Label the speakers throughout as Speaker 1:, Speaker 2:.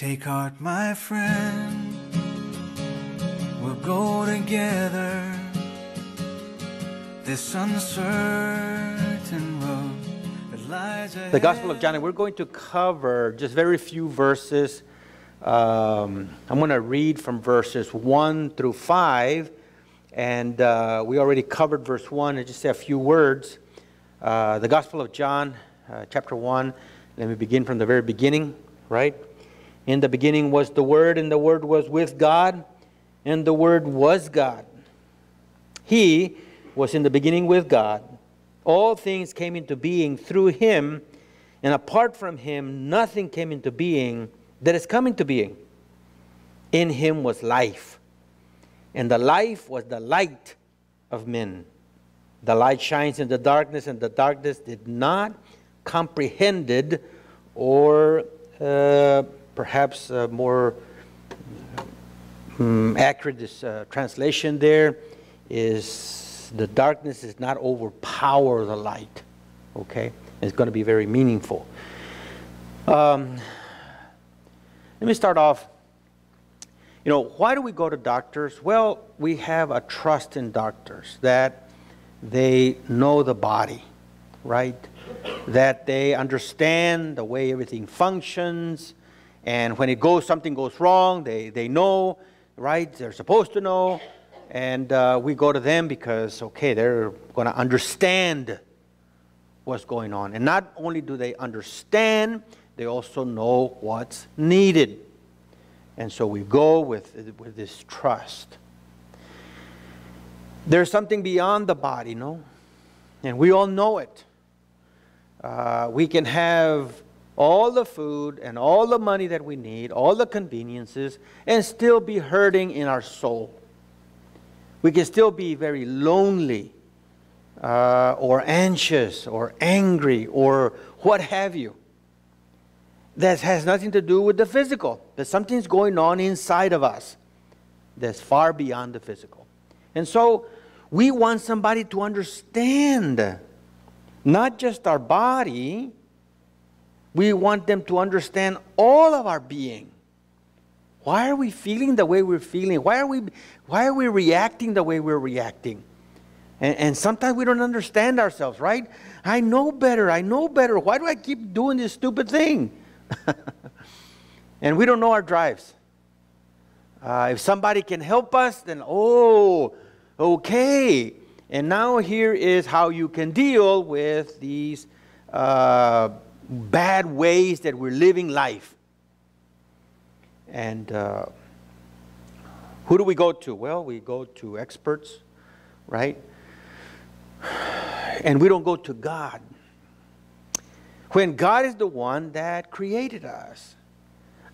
Speaker 1: Take heart, my friend, we'll go together this uncertain road that lies ahead.
Speaker 2: The Gospel of John, and we're going to cover just very few verses. I'm going to read from verses 1 through 5, and we already covered verse 1, and just say a few words. The Gospel of John, chapter 1, let me begin from the very beginning, right? In the beginning was the Word, and the Word was with God, and the Word was God. He was in the beginning with God. All things came into being through Him, and apart from Him, nothing came into being that is come into being. In Him was life, and the life was the light of men. The light shines in the darkness, and the darkness did not comprehend it, or perhaps more accurate this, translation there is the darkness is not overpower the light. Okay? It's going to be very meaningful. Let me start off. You know, why do we go to doctors? Well, we have a trust in doctors that they know the body, right? That they understand the way everything functions. And when something goes wrong, they know, right? They're supposed to know. And we go to them because, okay, they're going to understand what's going on. And not only do they understand, they also know what's needed. And so we go with this trust. There's something beyond the body, no? And we all know it. We can have all the food and all the money that we need, all the conveniences, and still be hurting in our soul. We can still be very lonely, or anxious, or angry, or what have you. That has nothing to do with the physical. There's something's going on inside of us that's far beyond the physical. And so we want somebody to understand not just our body. We want them to understand all of our being. Why are we feeling the way we're feeling? Why are we reacting the way we're reacting? And sometimes we don't understand ourselves, right? I know better. Why do I keep doing this stupid thing? And we don't know our drives. If somebody can help us, then, oh, okay. And now here is how you can deal with these bad ways that we're living life. And who do we go to? Well, we go to experts, right? And we don't go to God. When God is the one that created us.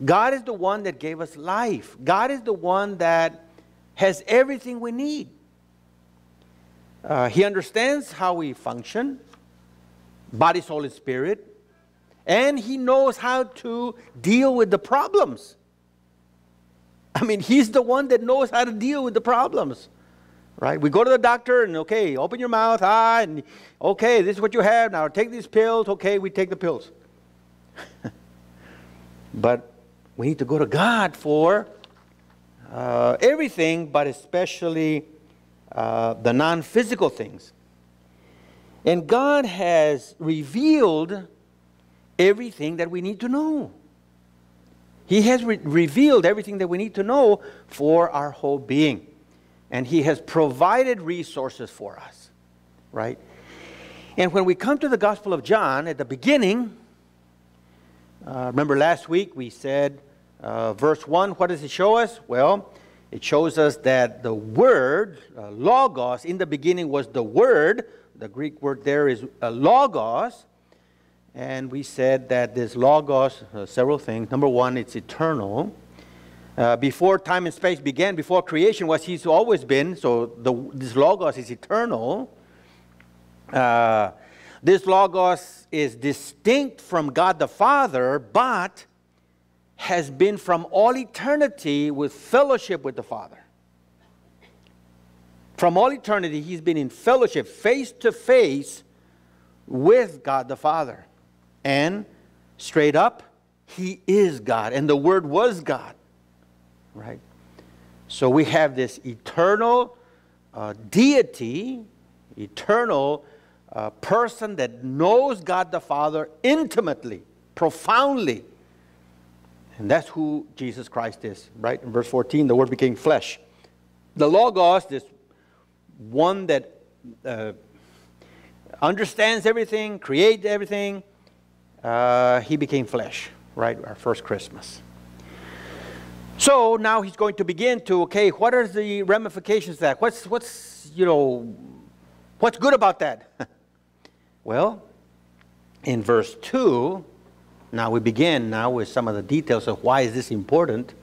Speaker 2: God is the one that gave us life. God is the one that has everything we need. He understands how we function, body, soul, and spirit. And He knows how to deal with the problems. I mean, He's the one that knows how to deal with the problems. Right? We go to the doctor and, okay, open your mouth, and okay, this is what you have. Now take these pills. Okay, we take the pills. But we need to go to God for everything, but especially the non-physical things. And God has revealed everything that we need to know. He has revealed everything that we need to know for our whole being. And He has provided resources for us, right? And when we come to the Gospel of John, at the beginning, remember last week we said, verse 1, what does it show us? Well, it shows us that the Word, logos, in the beginning was the Word. The Greek word there is logos. And we said that this logos, several things. Number one, it's eternal. Before time and space began, before creation was, He's always been. So this logos is eternal. This logos is distinct from God the Father, but has been from all eternity with fellowship with the Father. From all eternity, He's been in fellowship, face to face with God the Father. And straight up, He is God, and the Word was God, right? So we have this eternal deity, eternal person that knows God the Father intimately, profoundly. And that's who Jesus Christ is, right? In verse 14, the Word became flesh. The Logos, this one that understands everything, creates everything, he became flesh, right? Our first Christmas. So now he's going to begin to, okay, what are the ramifications of that? What's good about that? Well, in verse 2, now we begin now with some of the details of why is this important.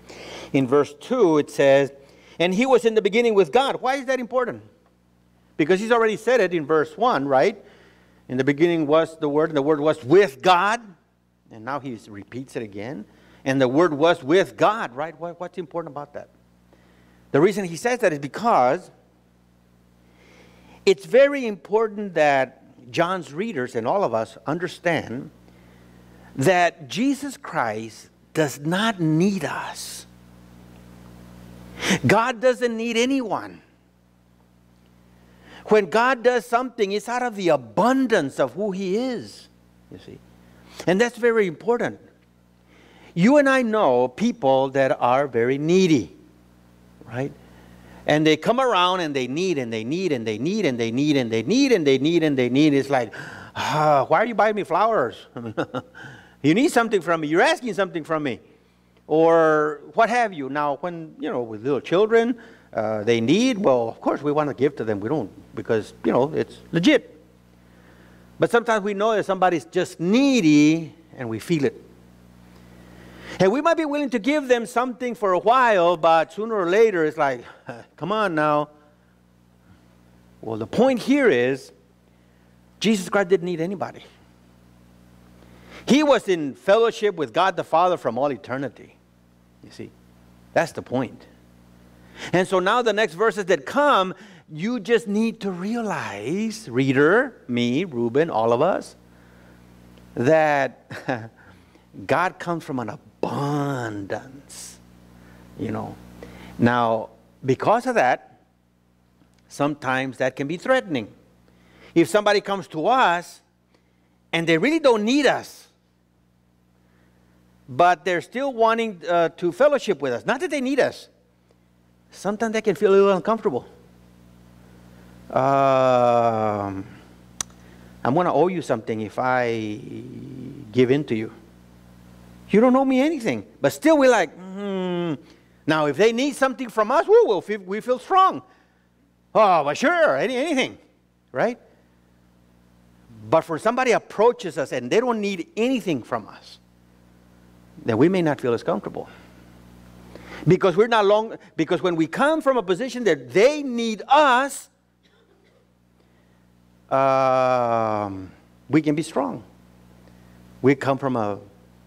Speaker 2: In verse 2 it says, and he was in the beginning with God. Why is that important? Because he's already said it in verse 1, right? In the beginning was the Word, and the Word was with God. And now he repeats it again. And the Word was with God, right? What's important about that? The reason he says that is because it's very important that John's readers and all of us understand that Jesus Christ does not need us. God doesn't need anyone. When God does something, it's out of the abundance of who He is, you see. And that's very important. You and I know people that are very needy, right? And they come around and they need and they need and they need and they need and they need and they need and they need. It's like, why are you buying me flowers? You need something from me. You're asking something from me. Or what have you. Now, when, with little children, they need, well, of course, we want to give to them. We don't, because, it's legit. But sometimes we know that somebody's just needy and we feel it. And we might be willing to give them something for a while, but sooner or later it's like, come on now. Well, the point here is, Jesus Christ didn't need anybody. He was in fellowship with God the Father from all eternity. You see, that's the point. And so now the next verses that come, you just need to realize, reader, me, Reuben, all of us, that God comes from an abundance, Now, because of that, sometimes that can be threatening. If somebody comes to us and they really don't need us, but they're still wanting to fellowship with us, not that they need us, sometimes they can feel a little uncomfortable. I'm going to owe you something if I give in to you. You don't owe me anything. But still we're like, Now if they need something from us, we feel strong. Oh, but sure, anything, right? But for somebody approaches us and they don't need anything from us, then we may not feel as comfortable. Because because when we come from a position that they need us, we can be strong. We come from a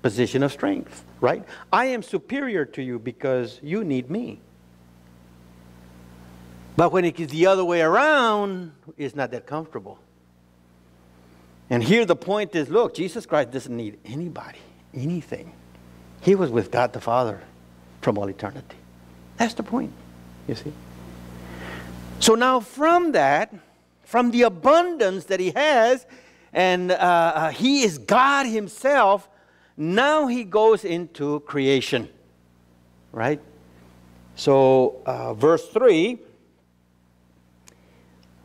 Speaker 2: position of strength, right? I am superior to you because you need me. But when it is the other way around, it's not that comfortable. And here the point is, look, Jesus Christ doesn't need anybody, anything. He was with God the Father from all eternity. That's the point, you see. So now from that, from the abundance that He has, and He is God Himself, now He goes into creation, right? So verse 3,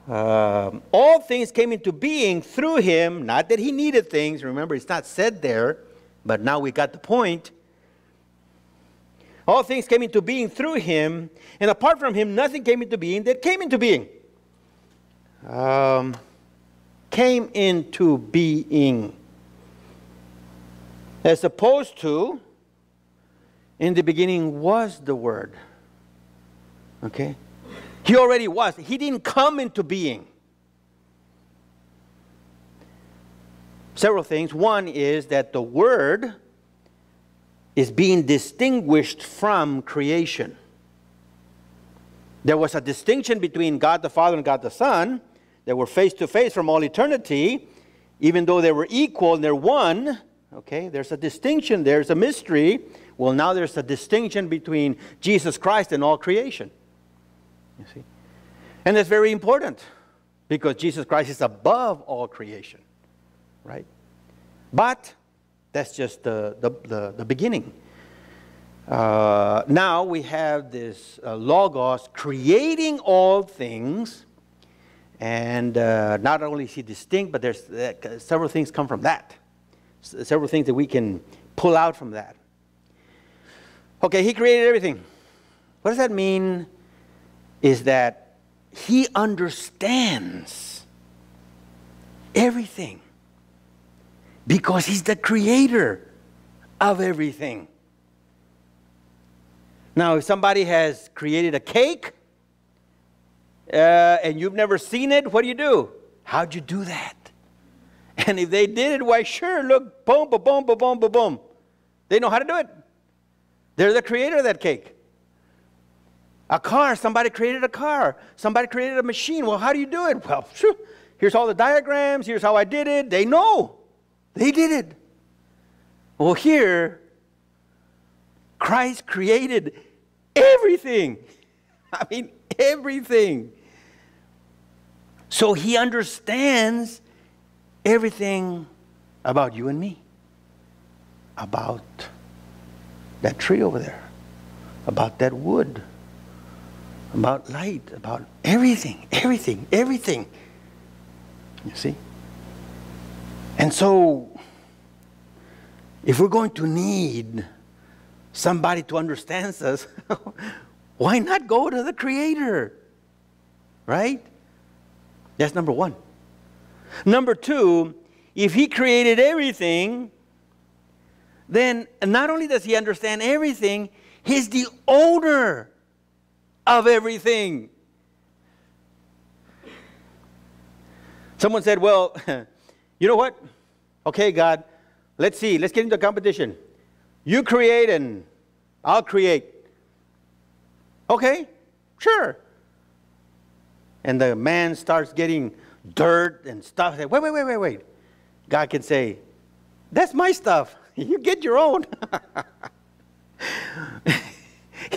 Speaker 2: all things came into being through Him, not that He needed things. Remember, it's not said there, but now we got the point. All things came into being through Him, and apart from Him, nothing came into being that came into being. Came into being. As opposed to, in the beginning was the Word. Okay? He already was. He didn't come into being. Several things. One is that the Word is being distinguished from creation. There was a distinction between God the Father and God the Son. They were face to face from all eternity. Even though they were equal and they're one, Okay, there's a distinction, there's a mystery. Well, now there's a distinction between Jesus Christ and all creation. You see? And that's very important because Jesus Christ is above all creation, right? But that's just the beginning. Now we have this Logos creating all things, and not only is he distinct, but there's several things come from that. Several things that we can pull out from that. Okay, he created everything. What does that mean? Is that he understands everything because he's the creator of everything. Now, if somebody has created a cake and you've never seen it, what do? How'd you do that? And if they did it, why, sure, look, boom, boom, boom, boom, boom, boom, boom. They know how to do it. They're the creator of that cake. A car, somebody created a car. Somebody created a machine. Well, how do you do it? Well, sure, here's all the diagrams. Here's how I did it. They know. They did it. Well, here, Christ created everything. I mean, everything. So he understands everything about you and me. About that tree over there. About that wood. About light. About everything. Everything. Everything. You see? And so, if we're going to need somebody to understand us, why not go to the Creator? Right? That's number one. Number two, if he created everything, then not only does he understand everything, he's the owner of everything. Someone said, well, you know what? Okay, God, let's see. Let's get into a competition. You create and I'll create. Okay, sure. And the man starts getting dirt and stuff. Wait. God can say, that's my stuff. You get your own.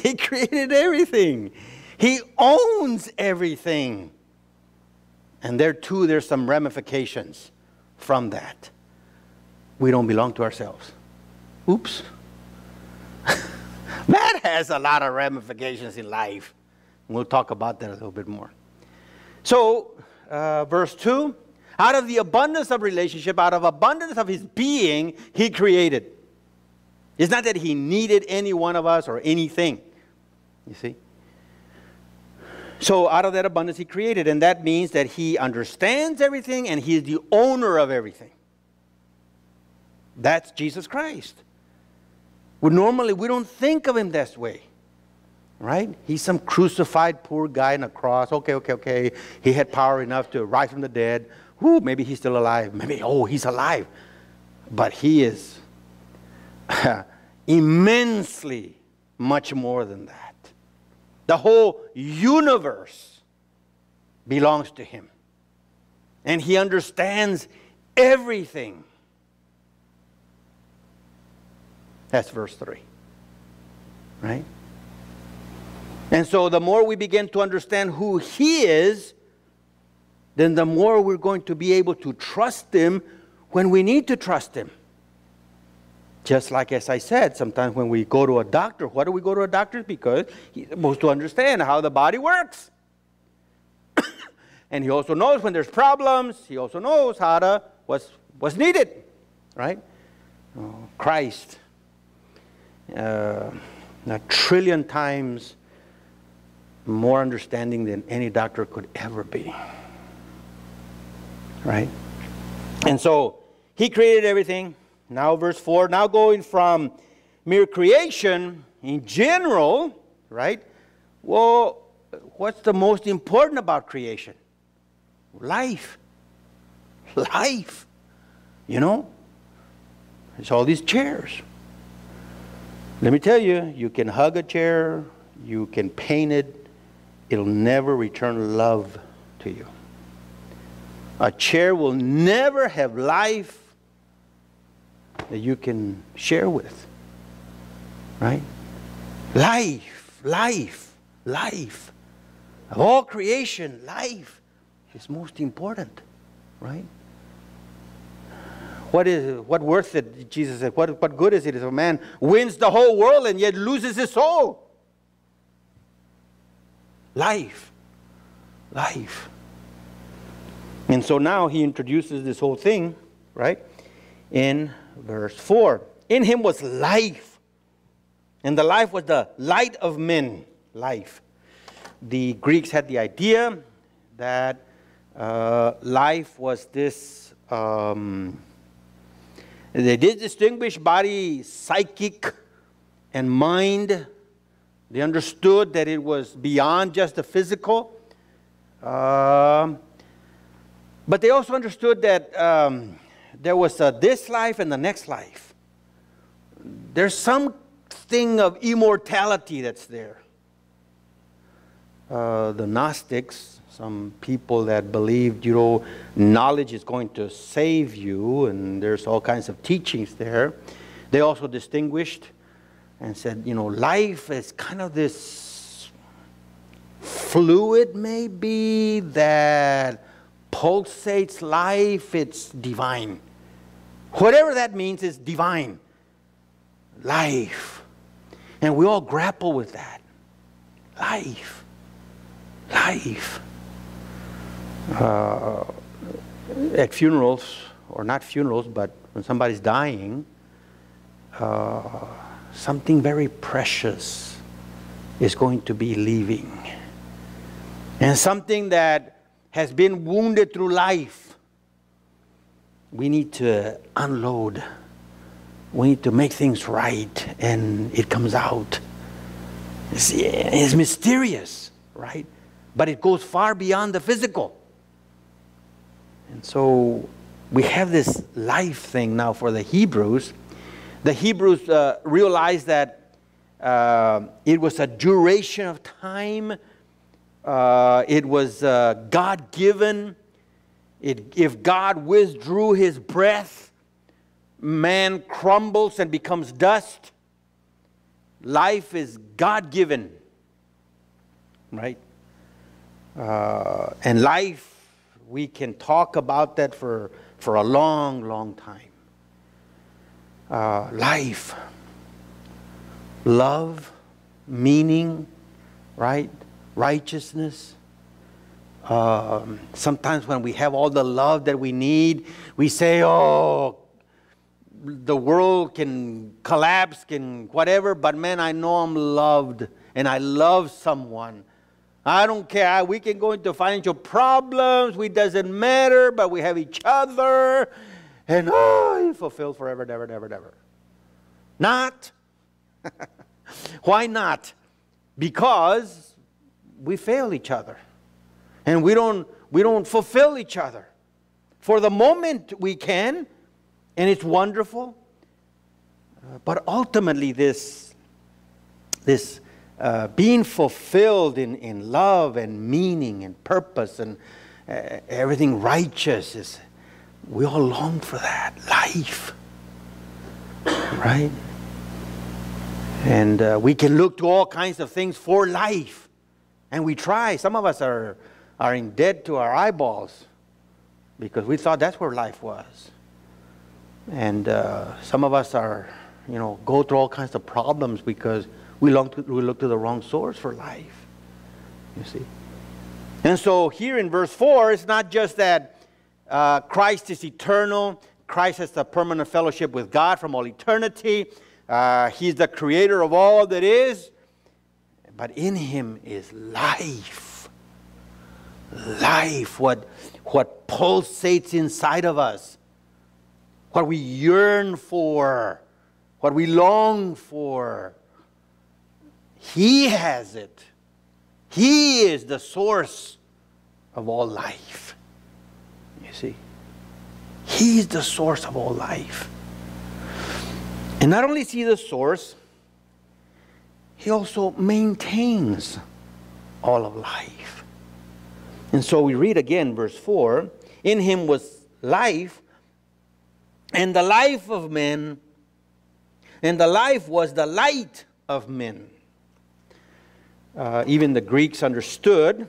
Speaker 2: He created everything. He owns everything. And there's some ramifications from that. We don't belong to ourselves. Oops. That has a lot of ramifications in life. We'll talk about that a little bit more. So, verse 2, out of the abundance of relationship, out of abundance of his being, he created. It's not that he needed any one of us or anything. You see? So, out of that abundance he created, and that means that he understands everything and he is the owner of everything. That's Jesus Christ. Normally, we don't think of him this way. Right? He's some crucified poor guy on a cross. Okay. He had power enough to rise from the dead. Whoo, maybe he's still alive. Maybe, he's alive. But he is immensely much more than that. The whole universe belongs to him. And he understands everything. That's verse 3. Right? And so the more we begin to understand who he is, then the more we're going to be able to trust him when we need to trust him. Just like as I said, sometimes when we go to a doctor, why do we go to a doctor? Because he's supposed to understand how the body works. And he also knows when there's problems. He also knows what's needed. Right? Christ, a trillion times more understanding than any doctor could ever be. Right? And so, he created everything. Now verse 4, now going from mere creation in general, right? Well, what's the most important about creation? Life. Life. You know? It's all these chairs. Let me tell you, you can hug a chair, you can paint it, it'll never return love to you. A chair will never have life that you can share with, right? Life, life, life. Of all creation, life is most important, right? What worth it, Jesus said, what good is it if a man wins the whole world and yet loses his soul? Life, life. And so now he introduces this whole thing, right? In verse 4. In him was life, and the life was the light of men. Life. The Greeks had the idea that life was this, they did distinguish body, psychic, and mind. They understood that it was beyond just the physical. But they also understood that there was this life and the next life. There's something of immortality that's there. The Gnostics, some people that believed, knowledge is going to save you, and there's all kinds of teachings there. They also distinguished and said, life is kind of this fluid maybe that pulsates life. It's divine. Whatever that means is divine. Life. And we all grapple with that. Life. Life. At funerals, or not funerals, but when somebody's dying, something very precious is going to be leaving. And something that has been wounded through life, we need to unload. We need to make things right, and it comes out. It's mysterious, right? But it goes far beyond the physical. And so we have this life thing now for the Hebrews. The Hebrews realized that it was a duration of time. It was God-given. If God withdrew his breath, man crumbles and becomes dust. Life is God-given, right? And life, we can talk about that for a long, long time. Life, love, meaning, right? Righteousness. Sometimes when we have all the love that we need, we say, oh, the world can collapse, can whatever, but man, I know I'm loved, and I love someone. I don't care. We can go into financial problems. It doesn't matter, but we have each other. And you're fulfilled forever, never, never, never. Not. Why not? Because we fail each other. And we don't fulfill each other. For the moment we can, and it's wonderful. But ultimately this being fulfilled in love and meaning and purpose and everything righteous, we all long for that. Life. Right? And we can look to all kinds of things for life. And we try. Some of us are in debt to our eyeballs because we thought that's where life was. And some of us are, go through all kinds of problems because we look to the wrong source for life. You see? And so here in verse 4, it's not just that Christ is eternal. Christ has a permanent fellowship with God from all eternity. He's the creator of all that is. But in him is life. Life, what pulsates inside of us. What we yearn for. What we long for. He has it. He is the source of all life. You see? He is the source of all life. And not only is he the source, he also maintains all of life. And so we read again verse 4, in him was life, And the life of men, and the life was the light of men. Even the Greeks understood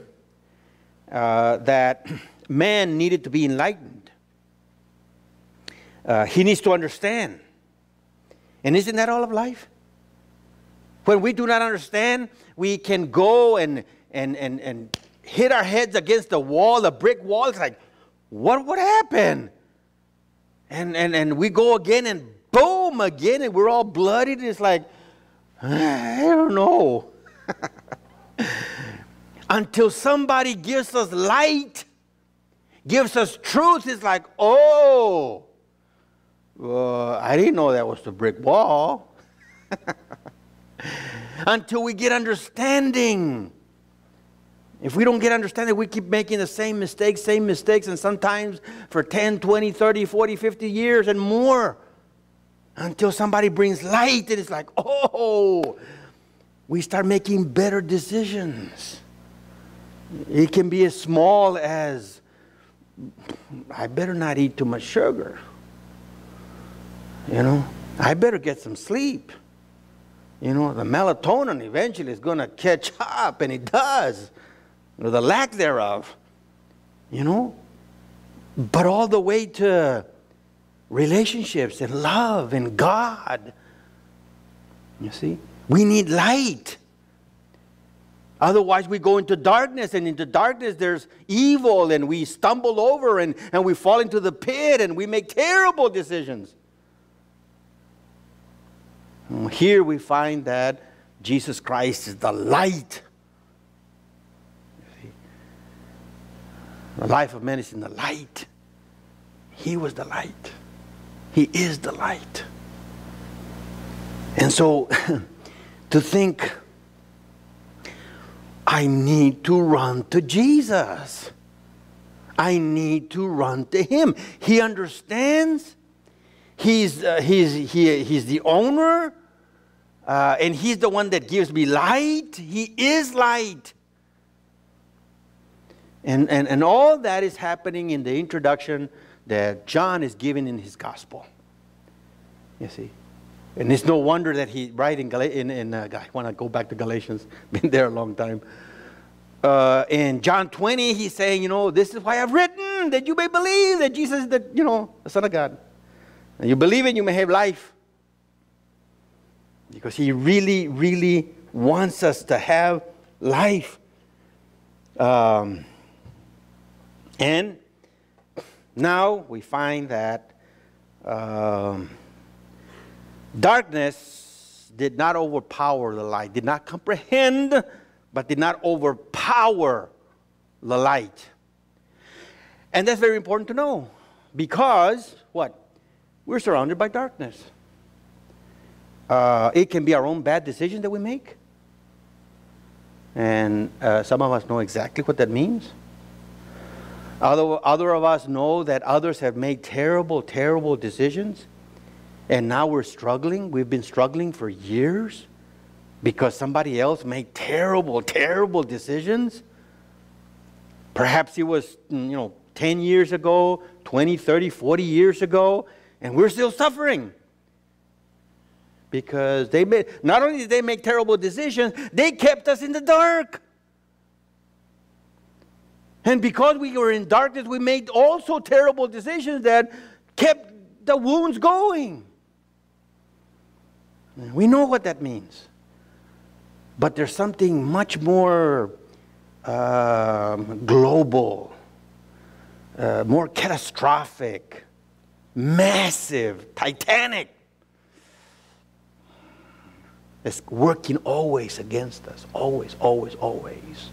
Speaker 2: that man needed to be enlightened. He needs to understand. And isn't that all of life? When we do not understand, we can go and hit our heads against the wall, the brick wall. It's like, what happened? And we go again and boom again, and we're all bloodied. It's like, I don't know. Until somebody gives us light, gives us truth, it's like, oh, I didn't know that was the brick wall. Until we get understanding. If we don't get understanding, we keep making the same mistakes, and sometimes for 10, 20, 30, 40, 50 years and more. Until somebody brings light and it's like, oh, we start making better decisions. It can be as small as, I better not eat too much sugar. You know, I better get some sleep. You know, the melatonin eventually is going to catch up, and it does. Or the lack thereof. You know, but all the way to relationships and love and God. You see, we need light. Otherwise, we go into darkness, and into darkness there's evil, and we stumble over, and we fall into the pit, and we make terrible decisions. And here we find that Jesus Christ is the light. You see? The life of man is in the light. He was the light. He is the light. And so, to think, I need to run to Jesus. I need to run to Him. He understands. He's the owner. And He's the one that gives me light. He is light. And all that is happening in the introduction that John is giving in his gospel. You see. And it's no wonder that he, right, I want to go back to Galatians, been there a long time. In John 20, he's saying, you know, this is why I've written, that you may believe that Jesus is the Son of God. And you believe it, you may have life. Because He really, really wants us to have life. And now we find that darkness did not overpower the light, did not comprehend, but did not overpower the light. And that's very important to know. Because, what? We're surrounded by darkness. It can be our own bad decisions that we make. And some of us know exactly what that means. Other of us know that others have made terrible, terrible decisions. And now we're struggling. We've been struggling for years because somebody else made terrible, terrible decisions. Perhaps it was, 10 years ago, 20, 30, 40 years ago, and we're still suffering. Because not only did they make terrible decisions, they kept us in the dark. And because we were in darkness, we made also terrible decisions that kept the wounds going. We know what that means. But there's something much more global, more catastrophic, massive, titanic. It's working always against us. Always, always, always.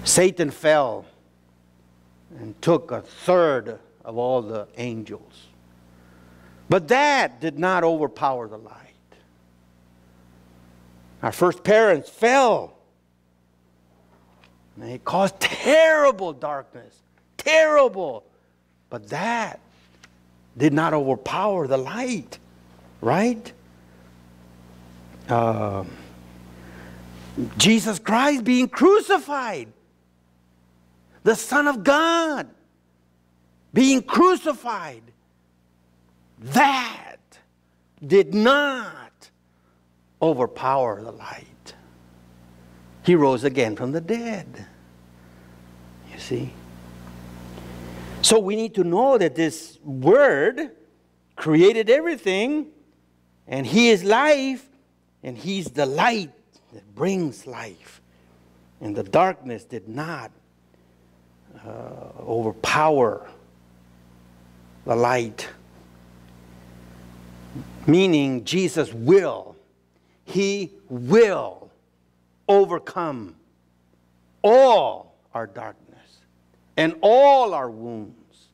Speaker 2: Satan fell and took a third of all the angels. But that did not overpower the light. Our first parents fell. And they caused terrible darkness. Terrible. But that did not overpower the light. Right? Jesus Christ being crucified. The Son of God being crucified. that did not overpower the light. He rose again from the dead. You see? So we need to know that this Word created everything, and He is life, and He's the light that brings life. And the darkness did not overpower the light. Meaning Jesus will. He will overcome all our darkness and all our wounds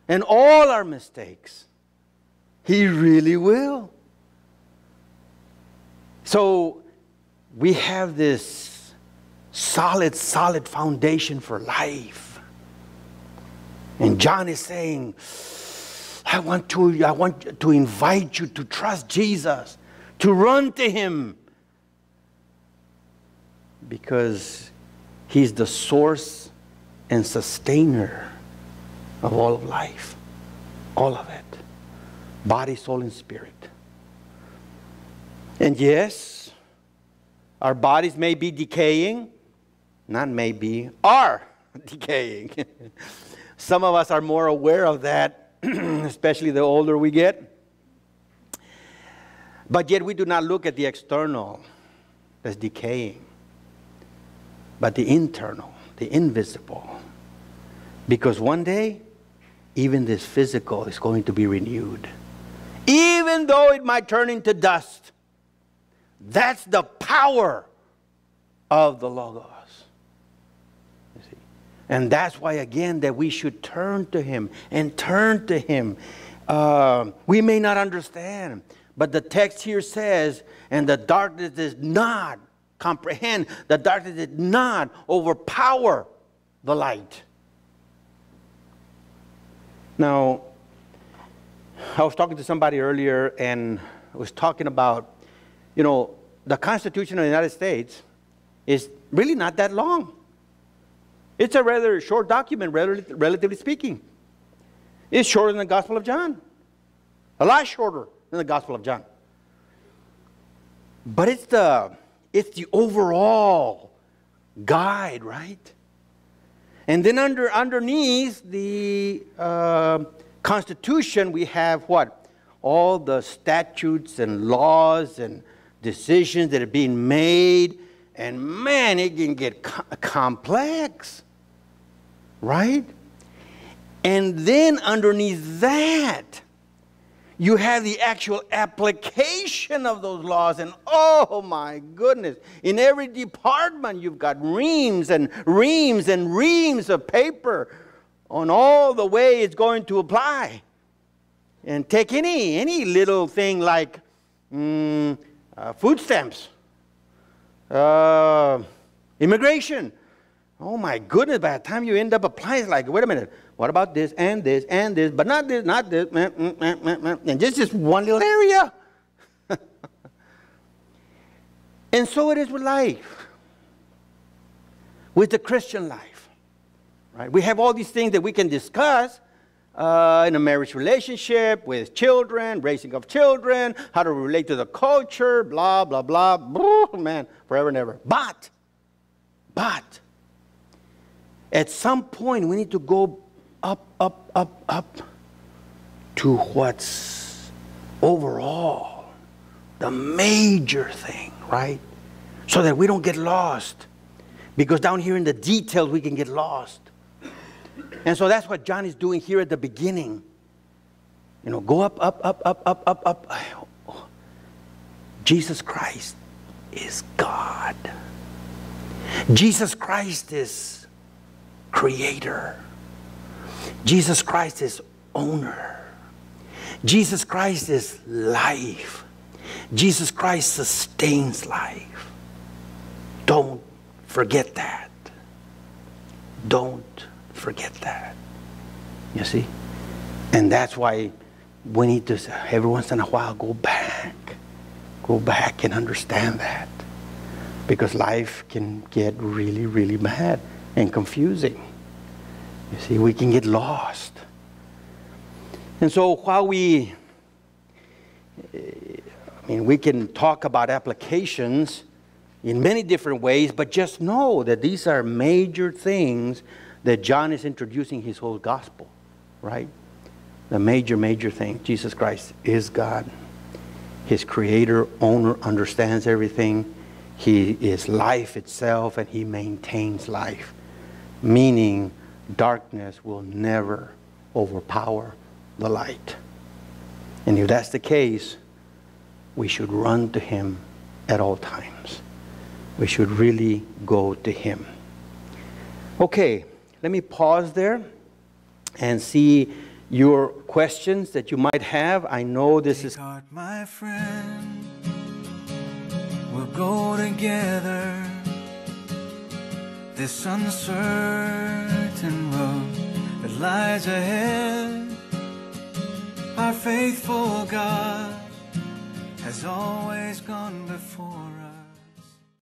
Speaker 2: and all our mistakes. He really will. So we have this solid foundation for life. And John is saying, I want to invite you to trust Jesus, to run to Him, because He's the source and sustainer of all of life, all of it, body, soul, and spirit. And yes, our bodies may be decaying, not maybe, are decaying. Some of us are more aware of that, especially the older we get. But yet we do not look at the external as decaying, but the internal, the invisible. Because one day, even this physical is going to be renewed. Even though it might turn into dust. That's the power of the Logos. You see? And that's why, again, that we should turn to Him and turn to Him. We may not understand, but the text here says, and the darkness does not comprehend, the darkness did not overpower the light. Now, I was talking to somebody earlier, and I was talking about, the Constitution of the United States is really not that long. It's a rather short document, relatively speaking. It's shorter than the Gospel of John. A lot shorter than the Gospel of John. But it's the overall guide, right? And then underneath the Constitution, we have what? All the statutes and laws and decisions that are being made. And man, it can get complex, right? And then underneath that, you have the actual application of those laws. And oh my goodness, in every department you've got reams and reams and reams of paper on all the way it's going to apply. And take any little thing like food stamps, immigration. Oh my goodness, by the time you end up applying, it's like, wait a minute, what about this and this and this, but not this, and just one little area. And so it is with life, with the Christian life, right? We have all these things that we can discuss in a marriage relationship, with children, raising of children, how to relate to the culture, blah, blah, blah, man, forever and ever. But, at some point, we need to go up to what's overall the major thing, right? So that we don't get lost. Because down here in the details, we can get lost. And so that's what John is doing here at the beginning. Go up. Jesus Christ is God. Jesus Christ is creator. Jesus Christ is owner. Jesus Christ is life. Jesus Christ sustains life. Don't forget that. Don't forget that. You see? And that's why we need to, every once in a while, go back and understand that. Because life can get really, really bad and confusing. You see, we can get lost. And so while we I mean, we can talk about applications in many different ways, but just know that these are major things that John is introducing his whole gospel, right? The major thing. Jesus Christ is God. His creator, owner, understands everything. He is life itself, and he maintains life. Meaning, darkness will never overpower the light. And if that's the case, we should run to him at all times. We should really go to him. Okay, let me pause there and see your questions that you might have. I know this is...
Speaker 1: Take heart, my friend, we'll go together this uncertain road that lies ahead. Our faithful God has always gone before us.